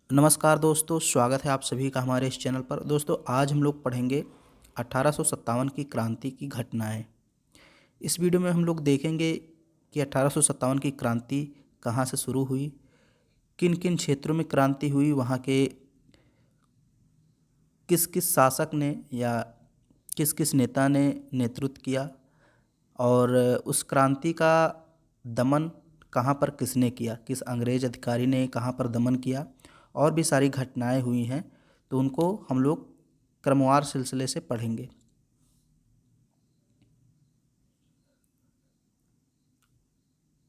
नमस्कार दोस्तों, स्वागत है आप सभी का हमारे इस चैनल पर। दोस्तों, आज हम लोग पढ़ेंगे 1857 की क्रांति की घटनाएं। इस वीडियो में हम लोग देखेंगे कि 1857 की क्रांति कहां से शुरू हुई, किन किन क्षेत्रों में क्रांति हुई, वहां के किस किस शासक ने या किस किस नेता ने नेतृत्व किया, और उस क्रांति का दमन कहाँ पर किसने किया, किस अंग्रेज अधिकारी ने कहाँ पर दमन किया, और भी सारी घटनाएं हुई हैं। तो उनको हम लोग क्रमवार सिलसिले से पढ़ेंगे।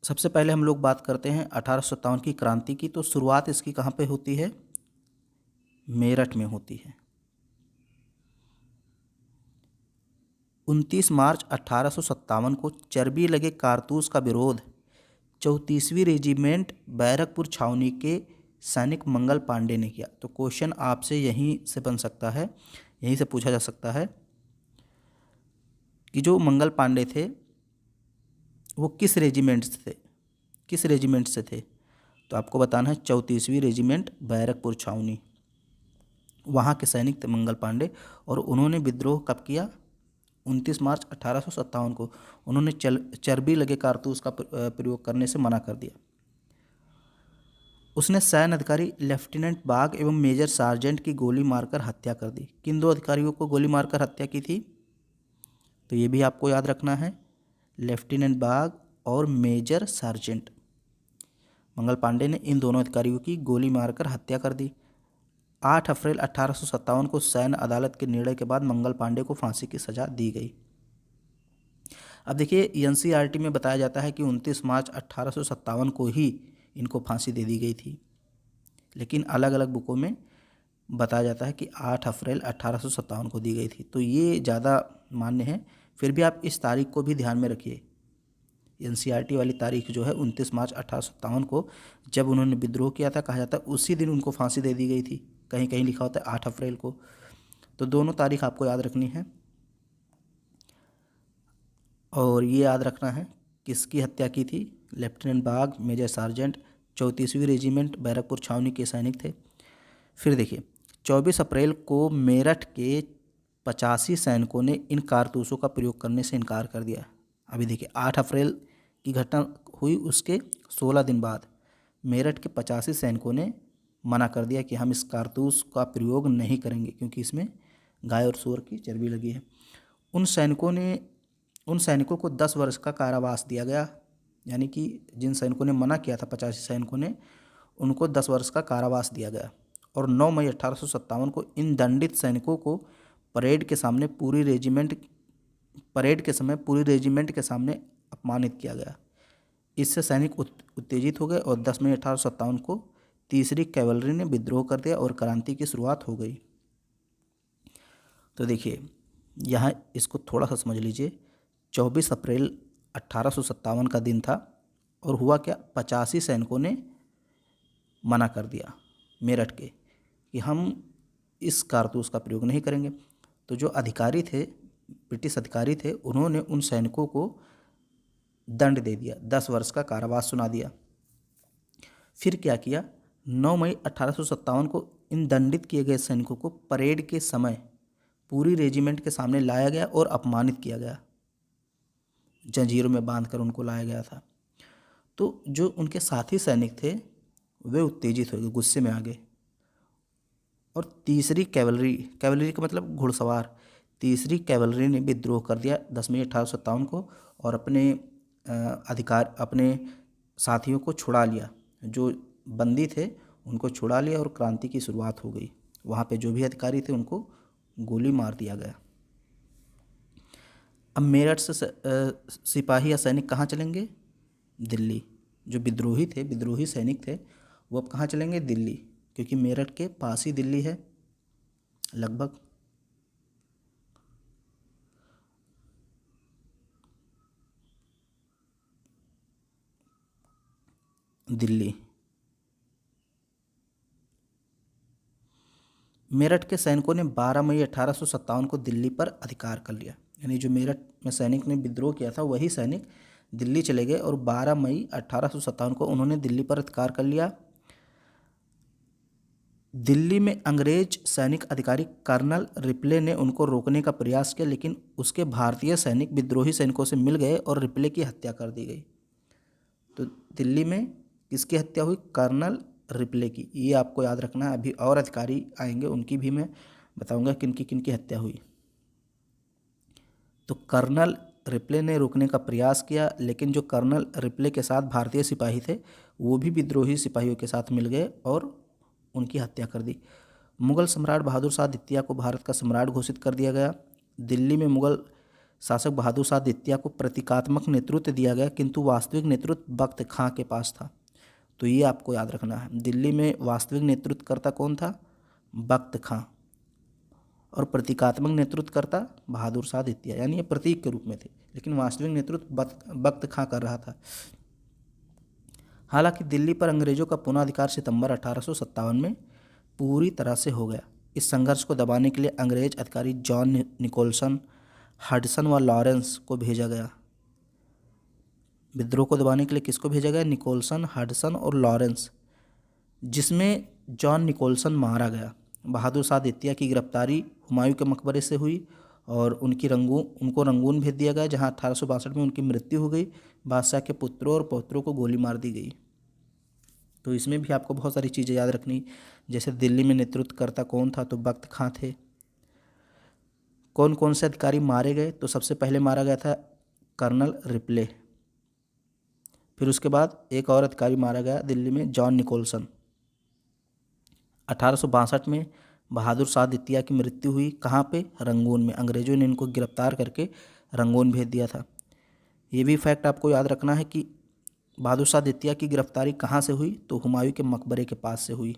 सबसे पहले हम लोग बात करते हैं 1857 की क्रांति की। तो शुरुआत इसकी कहाँ पे होती है? मेरठ में होती है। 29 मार्च 1857 को चर्बी लगे कारतूस का विरोध 34वीं रेजिमेंट बैरकपुर छावनी के सैनिक मंगल पांडे ने किया। तो क्वेश्चन आपसे यहीं से बन सकता है, यहीं से पूछा जा सकता है कि जो मंगल पांडे थे वो किस रेजिमेंट से थे, किस रेजिमेंट से थे। तो आपको बताना है 34वीं रेजिमेंट बैरकपुर छावनी, वहाँ के सैनिक थे मंगल पांडे। और उन्होंने विद्रोह कब किया? 29 मार्च 1857 को। उन्होंने चर्बी लगे कारतूस का प्रयोग करने से मना कर दिया। उसने सैन्य अधिकारी लेफ्टिनेंट बाग एवं मेजर सार्जेंट की गोली मारकर हत्या कर दी। किन दो अधिकारियों को गोली मारकर हत्या की थी? तो ये भी आपको याद रखना है, लेफ्टिनेंट बाग और मेजर सार्जेंट। मंगल पांडे ने इन दोनों अधिकारियों की गोली मारकर हत्या कर दी। 8 अप्रैल 1857 को सैन्य अदालत के निर्णय के बाद मंगल पांडे को फांसी की सजा दी गई। अब देखिए, एनसीईआरटी में बताया जाता है कि 29 मार्च 1857 को ही इनको फांसी दे दी गई थी, लेकिन अलग अलग बुकों में बताया जाता है कि 8 अप्रैल 1857 को दी गई थी। तो ये ज़्यादा मान्य है। फिर भी आप इस तारीख को भी ध्यान में रखिए। एनसीईआरटी वाली तारीख जो है 29 मार्च 1857 को, जब उन्होंने विद्रोह किया था, कहा जाता है उसी दिन उनको फांसी दे दी गई थी। कहीं कहीं लिखा होता है 8 अप्रैल को। तो दोनों तारीख आपको याद रखनी है। और ये याद रखना है किसकी हत्या की थी? लेफ्टिनेंट बाग, मेजर सार्जेंट, 34वीं रेजिमेंट बैरकपुर छावनी के सैनिक थे। फिर देखिए, 24 अप्रैल को मेरठ के 85 सैनिकों ने इन कारतूसों का प्रयोग करने से इनकार कर दिया। अभी देखिए, 8 अप्रैल की घटना हुई, उसके 16 दिन बाद मेरठ के 85 सैनिकों ने मना कर दिया कि हम इस कारतूस का प्रयोग नहीं करेंगे, क्योंकि इसमें गाय और सूअर की चर्बी लगी है। उन सैनिकों को 10 वर्ष का कारावास दिया गया। यानी कि जिन सैनिकों ने मना किया था, 85 सैनिकों ने, उनको 10 वर्ष का कारावास दिया गया। और 9 मई 1857 को इन दंडित सैनिकों को परेड के समय पूरी रेजिमेंट के सामने अपमानित किया गया। इससे सैनिक उत्तेजित हो गए और 10 मई 1857 को तीसरी कैवलरी ने विद्रोह कर दिया और क्रांति की शुरुआत हो गई। तो देखिए, यहाँ इसको थोड़ा सा समझ लीजिए। 24 अप्रैल 1857 का दिन था, और हुआ क्या? 85 सैनिकों ने मना कर दिया मेरठ के कि हम इस कारतूस का प्रयोग नहीं करेंगे। तो जो अधिकारी थे, ब्रिटिश अधिकारी थे, उन्होंने उन सैनिकों को दंड दे दिया, 10 वर्ष का कारावास सुना दिया। फिर क्या किया? 9 मई 1857 को इन दंडित किए गए सैनिकों को परेड के समय पूरी रेजिमेंट के सामने लाया गया और अपमानित किया गया। जंजीरों में बांधकर उनको लाया गया था। तो जो उनके साथी सैनिक थे वे उत्तेजित हो गए, गुस्से में आ गए। और तीसरी कैवलरी का मतलब घुड़सवार, तीसरी कैवलरी ने विद्रोह कर दिया 10 मई 1857 को, और अपने साथियों को छुड़ा लिया। जो बंदी थे उनको छुड़ा लिया और क्रांति की शुरुआत हो गई। वहाँ पे जो भी अधिकारी थे उनको गोली मार दिया गया। अब मेरठ से सिपाही या सैनिक कहाँ चलेंगे? दिल्ली। जो विद्रोही सैनिक थे, वो अब कहाँ चलेंगे? दिल्ली, क्योंकि मेरठ के पास ही दिल्ली है लगभग। दिल्ली। मेरठ के सैनिकों ने 12 मई 1857 को दिल्ली पर अधिकार कर लिया। यानी जो मेरठ में सैनिक ने विद्रोह किया था, वही सैनिक दिल्ली चले गए और 12 मई 1857 को उन्होंने दिल्ली पर अधिकार कर लिया। दिल्ली में अंग्रेज सैनिक अधिकारी कर्नल रिप्ले ने उनको रोकने का प्रयास किया, लेकिन उसके भारतीय सैनिक विद्रोही सैनिकों से मिल गए और रिप्ले की हत्या कर दी गई। तो दिल्ली में किसकी हत्या हुई? कर्नल रिप्ले की। ये आपको याद रखना है। अभी और अधिकारी आएंगे, उनकी भी मैं बताऊंगा किनकी किनकी हत्या हुई। तो कर्नल रिप्ले ने रोकने का प्रयास किया, लेकिन जो कर्नल रिप्ले के साथ भारतीय सिपाही थे वो भी विद्रोही सिपाहियों के साथ मिल गए और उनकी हत्या कर दी। मुगल सम्राट बहादुर शाह द्वितीय को भारत का सम्राट घोषित कर दिया गया। दिल्ली में मुगल शासक बहादुर शाह द्वितीय को प्रतीकात्मक नेतृत्व दिया गया, किंतु वास्तविक नेतृत्व बख्त खां के पास था। तो ये आपको याद रखना है। दिल्ली में वास्तविक नेतृत्वकर्ता कौन था? बख्त खां। और प्रतीकात्मक नेतृत्वकर्ता बहादुर शाह द्वितीय, यानी ये प्रतीक के रूप में थे, लेकिन वास्तविक नेतृत्व बख्त खां कर रहा था। हालांकि दिल्ली पर अंग्रेजों का पुनः अधिकार सितंबर 1857 में पूरी तरह से हो गया। इस संघर्ष को दबाने के लिए अंग्रेज अधिकारी जॉन निकोलसन, हडसन व लॉरेंस को भेजा गया। विद्रोह को दबाने के लिए किसको भेजा गया? निकोलसन, हडसन और लॉरेंस, जिसमें जॉन निकोलसन मारा गया। बहादुर शाह द्वितीय की गिरफ्तारी हुमायूं के मकबरे से हुई और उनको रंगून भेज दिया गया, जहां 1862 में उनकी मृत्यु हो गई। बादशाह के पुत्रों और पौत्रों को गोली मार दी गई। तो इसमें भी आपको बहुत सारी चीज़ें याद रखनी, जैसे दिल्ली में नेतृत्वकर्ता कौन था? तो बख्त खां थे। कौन कौन से अधिकारी मारे गए? तो सबसे पहले मारा गया था कर्नल रिप्ले। फिर उसके बाद एक और अधिकारी मारा गया दिल्ली में, जॉन निकोलसन। 1862 में बहादुर शाह द्वितीय की मृत्यु हुई। कहाँ पे? रंगून में। अंग्रेजों ने इनको गिरफ्तार करके रंगून भेज दिया था। ये भी फैक्ट आपको याद रखना है कि बहादुर शाह द्वितीय की गिरफ्तारी कहाँ से हुई? तो हुमायूं के मकबरे के पास से हुई।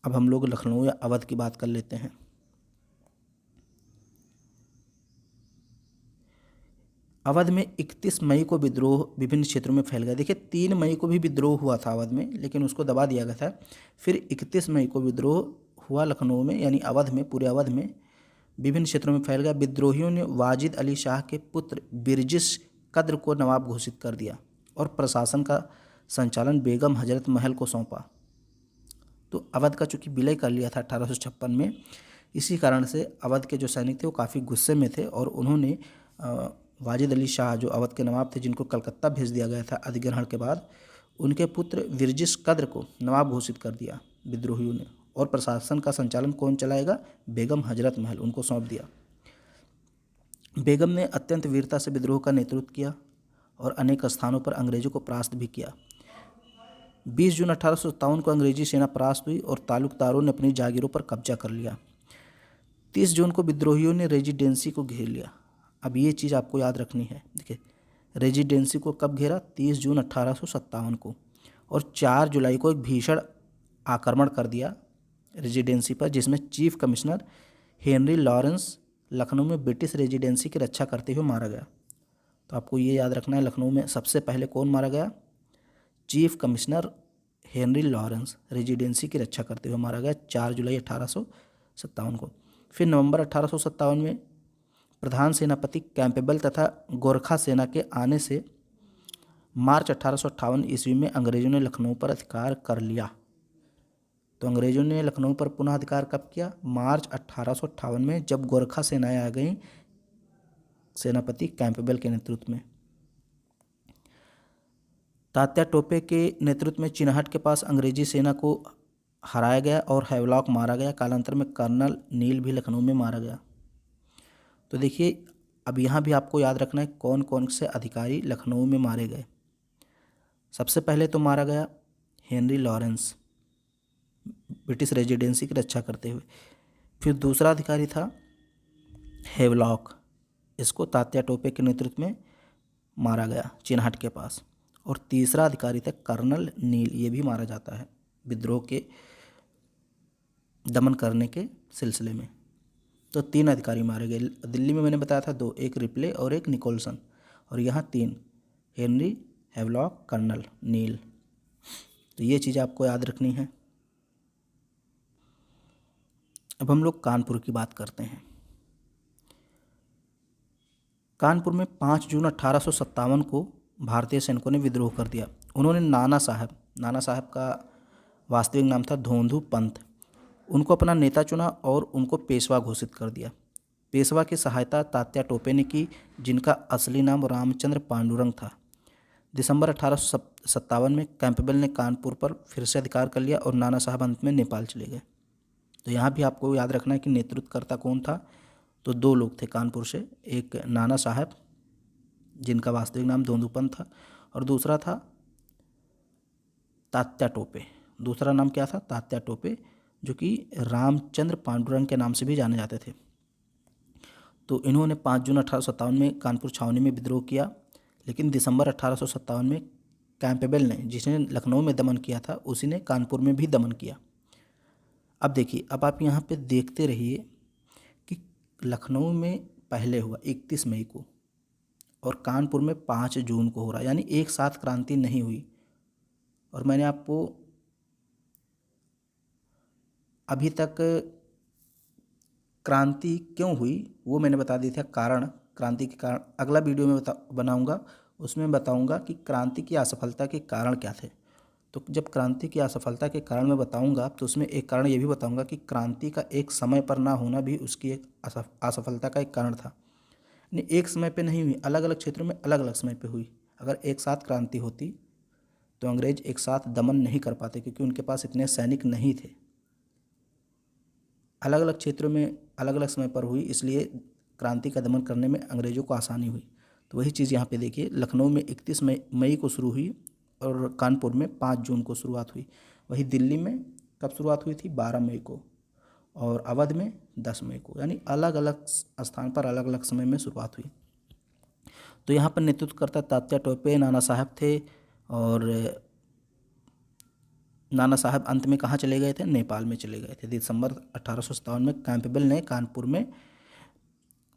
अब हम लोग लखनऊ या अवध की बात कर लेते हैं। अवध में 31 मई को विद्रोह विभिन्न क्षेत्रों में फैल गया। देखिए 3 मई को भी विद्रोह हुआ था अवध में, लेकिन उसको दबा दिया गया था। फिर 31 मई को विद्रोह हुआ लखनऊ में, यानी अवध में, पूरे अवध में विभिन्न क्षेत्रों में फैल गया। विद्रोहियों ने वाजिद अली शाह के पुत्र बिरजिश कद्र को नवाब घोषित कर दिया और प्रशासन का संचालन बेगम हजरत महल को सौंपा। तो अवध का चूंकि विलय कर लिया था 1856 में, इसी कारण से अवध के जो सैनिक थे वो काफ़ी गुस्से में थे और उन्होंने वाजिद अली शाह जो अवध के नवाब थे, जिनको कलकत्ता भेज दिया गया था अधिग्रहण के बाद, उनके पुत्र बिरजिश कद्र को नवाब घोषित कर दिया विद्रोहियों ने। और प्रशासन का संचालन कौन चलाएगा? बेगम हजरत महल, उनको सौंप दिया। बेगम ने अत्यंत वीरता से विद्रोह का नेतृत्व किया और अनेक स्थानों पर अंग्रेजों को परास्त भी किया। 20 जून 1857 को अंग्रेजी सेना परास्त हुई और तालुकदारों ने अपनी जागीरों पर कब्जा कर लिया। 30 जून को विद्रोहियों ने रेजिडेंसी को घेर लिया। अब ये चीज़ आपको याद रखनी है। देखिए रेजिडेंसी को कब घेरा? 30 जून 1857 को। और 4 जुलाई को एक भीषण आक्रमण कर दिया रेजिडेंसी पर, जिसमें chief commissioner Henry Lawrence Lucknow में ब्रिटिश रेजिडेंसी की रक्षा करते हुए मारा गया। तो आपको ये याद रखना है, लखनऊ में सबसे पहले कौन मारा गया? Chief commissioner Henry Lawrence residency की रक्षा करते हुए मारा गया 4 जुलाई 1857 को। फिर नवंबर 1857 में प्रधान सेनापति कैंपेबल तथा गोरखा सेना के आने से मार्च 1858 ईस्वी में अंग्रेजों ने लखनऊ पर अधिकार कर लिया। तो अंग्रेजों ने लखनऊ पर पुनः अधिकार कब किया? मार्च 1858 में, जब गोरखा सेनाएं आ गईं सेनापति कैंपेबल के नेतृत्व में। तात्या टोपे के नेतृत्व में चिनहट के पास अंग्रेजी सेना को हराया गया और हैवलॉक मारा गया। कालांतर में कर्नल नील भी लखनऊ में मारा गया। तो देखिए अब यहाँ भी आपको याद रखना है कौन कौन से अधिकारी लखनऊ में मारे गए। सबसे पहले तो मारा गया हेनरी लॉरेंस, ब्रिटिश रेजिडेंसी की रक्षा करते हुए। फिर दूसरा अधिकारी था हैवलॉक, इसको तात्या टोपे के नेतृत्व में मारा गया चिनहट के पास। और तीसरा अधिकारी था कर्नल नील, ये भी मारा जाता है विद्रोह के दमन करने के सिलसिले में। तो 3 अधिकारी मारे गए। दिल्ली में मैंने बताया था 2, एक रिप्ले और एक निकोलसन, और यहाँ 3 हेनरी, हैवलॉक, कर्नल नील। तो ये चीज़ आपको याद रखनी है। अब हम लोग कानपुर की बात करते हैं। कानपुर में 5 जून 1857 को भारतीय सैनिकों ने विद्रोह कर दिया। उन्होंने नाना साहब का वास्तविक नाम था धोंधू पंत, उनको अपना नेता चुना और उनको पेशवा घोषित कर दिया। पेशवा की सहायता तात्या टोपे ने की, जिनका असली नाम रामचंद्र पांडुरंग था। दिसंबर 1857 में कैंपबेल ने कानपुर पर फिर से अधिकार कर लिया और नाना साहब अंत में नेपाल चले गए। तो यहाँ भी आपको याद रखना है कि नेतृत्वकर्ता कौन था। तो दो लोग थे कानपुर से, एक नाना साहब जिनका वास्तविक नाम धोंधूपंत था और दूसरा था तात्या टोपे। दूसरा नाम क्या था? तात्या टोपे, जो कि रामचंद्र पांडुरंग के नाम से भी जाने जाते थे। तो इन्होंने 5 जून 1857 में कानपुर छावनी में विद्रोह किया, लेकिन दिसंबर 1857 में कैंपबेल ने, जिसने लखनऊ में दमन किया था, उसी ने कानपुर में भी दमन किया। अब देखिए, अब आप यहाँ पे देखते रहिए कि लखनऊ में पहले हुआ 31 मई को और कानपुर में 5 जून को हो रहा, यानी एक साथ क्रांति नहीं हुई। और मैंने आपको अभी तक क्रांति क्यों हुई वो मैंने बता दिया था, कारण, क्रांति के कारण अगला वीडियो में बनाऊंगा, उसमें बताऊंगा कि क्रांति की असफलता के कारण क्या थे। तो जब क्रांति की असफलता के कारण मैं बताऊंगा तो उसमें एक कारण ये भी बताऊंगा कि क्रांति का एक समय पर ना होना भी उसकी एक असफलता का एक कारण था। नहीं, एक समय पे नहीं हुई, अलग अलग क्षेत्रों में अलग अलग समय पे हुई। अगर एक साथ क्रांति होती तो अंग्रेज एक साथ दमन नहीं कर पाते, क्योंकि उनके पास इतने सैनिक नहीं थे। अलग अलग क्षेत्रों में अलग अलग समय पर हुई, इसलिए क्रांति का दमन करने में अंग्रेजों को आसानी हुई। तो वही चीज़ यहाँ पे देखिए, लखनऊ में 31 मई को शुरू हुई और कानपुर में 5 जून को शुरुआत हुई। वही दिल्ली में कब शुरुआत हुई थी? 12 मई को, और अवध में 10 मई को, यानी अलग अलग स्थान पर अलग अलग समय में शुरुआत हुई। तो यहाँ पर नेतृत्वकर्ता तात्या टोपे नाना साहब थे, और नाना साहब अंत में कहाँ चले गए थे? नेपाल में चले गए थे। दिसंबर 1857 में कैंपबेल ने कानपुर में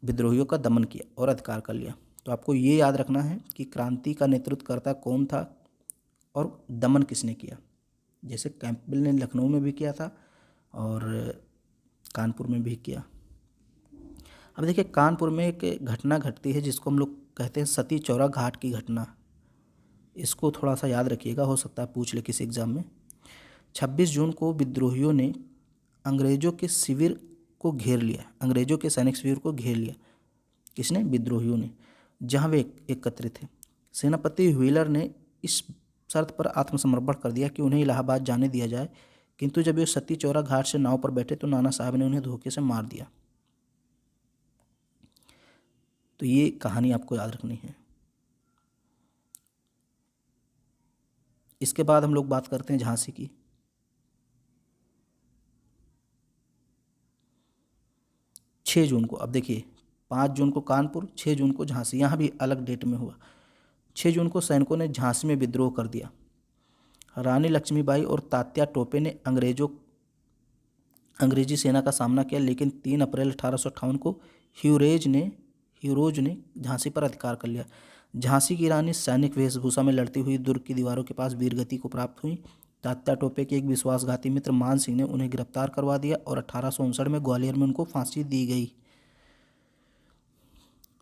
विद्रोहियों का दमन किया और अधिकार कर लिया। तो आपको ये याद रखना है कि क्रांति का नेतृत्वकर्ता कौन था और दमन किसने किया। जैसे कैंपबेल ने लखनऊ में भी किया था और कानपुर में भी किया। अब देखिए, कानपुर में एक घटना घटती है जिसको हम लोग कहते हैं सती चौरा घाट की घटना। इसको थोड़ा सा याद रखिएगा, हो सकता है पूछ ले किसी एग्जाम में। 26 जून को विद्रोहियों ने अंग्रेजों के शिविर को घेर लिया, अंग्रेजों के सैनिक शिविर को घेर लिया। किसने? विद्रोहियों ने, जहां वे एकत्रित थे। सेनापति व्हीलर ने इस शर्त पर आत्मसमर्पण कर दिया कि उन्हें इलाहाबाद जाने दिया जाए, किंतु जब वे सती चौरा घाट से नाव पर बैठे तो नाना साहब ने उन्हें धोखे से मार दिया। तो ये कहानी आपको याद रखनी है। इसके बाद हम लोग बात करते हैं झांसी की। 6 जून को, अब देखिए 5 जून को कानपुर, 6 जून को झांसी, यहाँ भी अलग डेट में हुआ। 6 जून को सैनिकों ने झांसी में विद्रोह कर दिया। रानी लक्ष्मीबाई और तात्या टोपे ने अंग्रेजी सेना का सामना किया, लेकिन 3 अप्रैल 1858 को ह्यूरोज ने झांसी पर अधिकार कर लिया। झांसी की रानी सैनिक वेशभूषा में लड़ती हुई दुर्ग की दीवारों के पास वीरगति को प्राप्त हुई। तात्या टोपे के एक विश्वासघाती मित्र मान सिंह ने उन्हें गिरफ्तार करवा दिया और 1859 में ग्वालियर में उनको फांसी दी गई।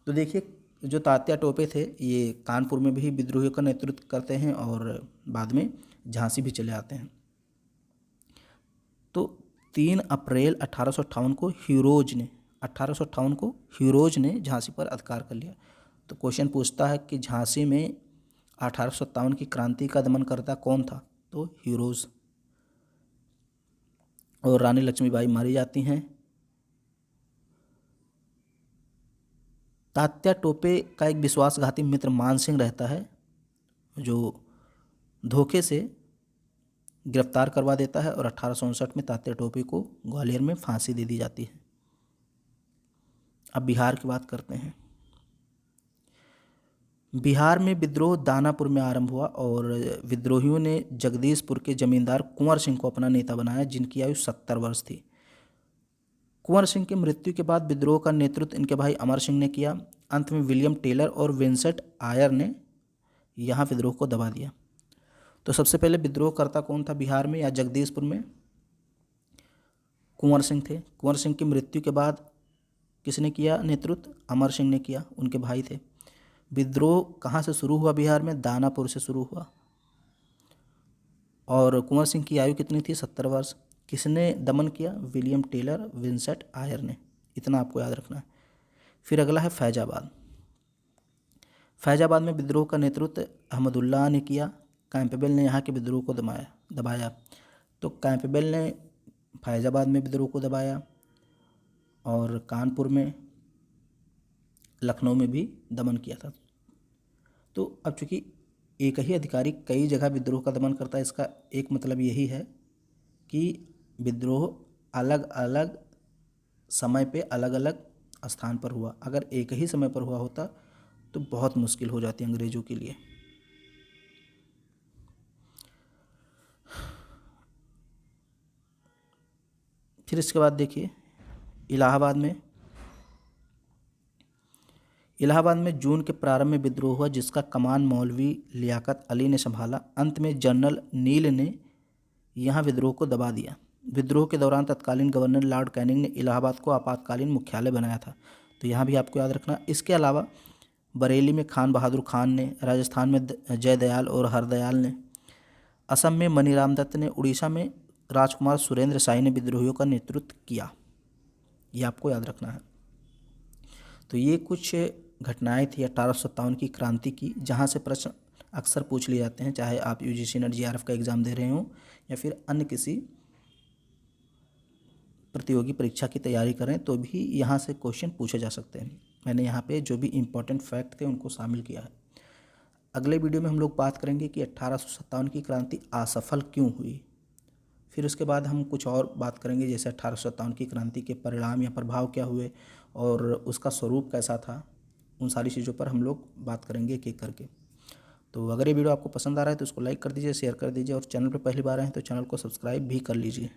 तो देखिए, जो तात्या टोपे थे ये कानपुर में भी विद्रोहियों का नेतृत्व करते हैं और बाद में झांसी भी चले आते हैं। तो 3 अप्रैल 1858 को ह्यूरोज ने झांसी पर अधिकार कर लिया। तो क्वेश्चन पूछता है कि झांसी में 1857 की क्रांति का दमनकर्ता कौन था? तो ह्यूरोज। और रानी लक्ष्मीबाई मारी जाती हैं। तात्या टोपे का एक विश्वासघाती मित्र मान सिंह रहता है, जो धोखे से गिरफ्तार करवा देता है और 1859 में तात्या टोपे को ग्वालियर में फांसी दे दी जाती है। अब बिहार की बात करते हैं। बिहार में विद्रोह दानापुर में आरंभ हुआ और विद्रोहियों ने जगदीशपुर के जमींदार कुंवर सिंह को अपना नेता बनाया, जिनकी आयु 70 वर्ष थी। कुंवर सिंह की मृत्यु के बाद विद्रोह का नेतृत्व इनके भाई अमर सिंह ने किया। अंत में विलियम टेलर और विंसेंट आयर ने यहाँ विद्रोह को दबा दिया। तो सबसे पहले विद्रोहकर्ता कौन था बिहार में या जगदीशपुर में? कुंवर सिंह थे। कुंवर सिंह की मृत्यु के बाद किसने किया नेतृत्व? अमर सिंह ने किया, उनके भाई थे। विद्रोह कहाँ से शुरू हुआ बिहार में? दानापुर से शुरू हुआ। और कुंवर सिंह की आयु कितनी थी? 70 वर्ष। किसने दमन किया? विलियम टेलर विंसेंट आयर ने। इतना आपको याद रखना है। फिर अगला है फैजाबाद। फैजाबाद में विद्रोह का नेतृत्व अहमदुल्लाह ने किया। कैंपबेल ने यहाँ के विद्रोह को दबाया। तो कैंपबेल ने फैजाबाद में विद्रोह को दबाया और कानपुर में, लखनऊ में भी दमन किया था। तो अब चूँकि एक ही अधिकारी कई जगह विद्रोह का दमन करता है, इसका एक मतलब यही है कि विद्रोह अलग अलग समय पे अलग अलग स्थान पर हुआ। अगर एक ही समय पर हुआ होता तो बहुत मुश्किल हो जाती अंग्रेज़ों के लिए। फिर इसके बाद देखिए इलाहाबाद में जून के प्रारंभ में विद्रोह हुआ, जिसका कमान मौलवी लियाकत अली ने संभाला। अंत में जनरल नील ने यहाँ विद्रोह को दबा दिया। विद्रोह के दौरान तत्कालीन गवर्नर लॉर्ड कैनिंग ने इलाहाबाद को आपातकालीन मुख्यालय बनाया था। तो यहाँ भी आपको याद रखना। इसके अलावा बरेली में खान बहादुर खान ने, राजस्थान में जयदयाल और हरदयाल ने, असम में मनीराम दत्त ने, उड़ीसा में राजकुमार सुरेंद्र शाही ने विद्रोहियों का नेतृत्व किया। ये आपको याद रखना है। तो ये कुछ घटनाएं थी 1857 की क्रांति की, जहाँ से प्रश्न अक्सर पूछ लिए जाते हैं, चाहे आप यूजीसी नेट जीआरएफ का एग्ज़ाम दे रहे हों या फिर अन्य किसी प्रतियोगी परीक्षा की तैयारी करें, तो भी यहाँ से क्वेश्चन पूछे जा सकते हैं। मैंने यहाँ पे जो भी इम्पोर्टेंट फैक्ट थे उनको शामिल किया है। अगले वीडियो में हम लोग बात करेंगे कि 1857 की क्रांति असफल क्यों हुई। फिर उसके बाद हम कुछ और बात करेंगे, जैसे 1857 की क्रांति के परिणाम या प्रभाव क्या हुए और उसका स्वरूप कैसा था। उन सारी चीज़ों पर हम लोग बात करेंगे एक एक करके। तो अगर ये वीडियो आपको पसंद आ रहा है तो उसको लाइक कर दीजिए, शेयर कर दीजिए और चैनल पर पहली बार आए हैं तो चैनल को सब्सक्राइब भी कर लीजिए।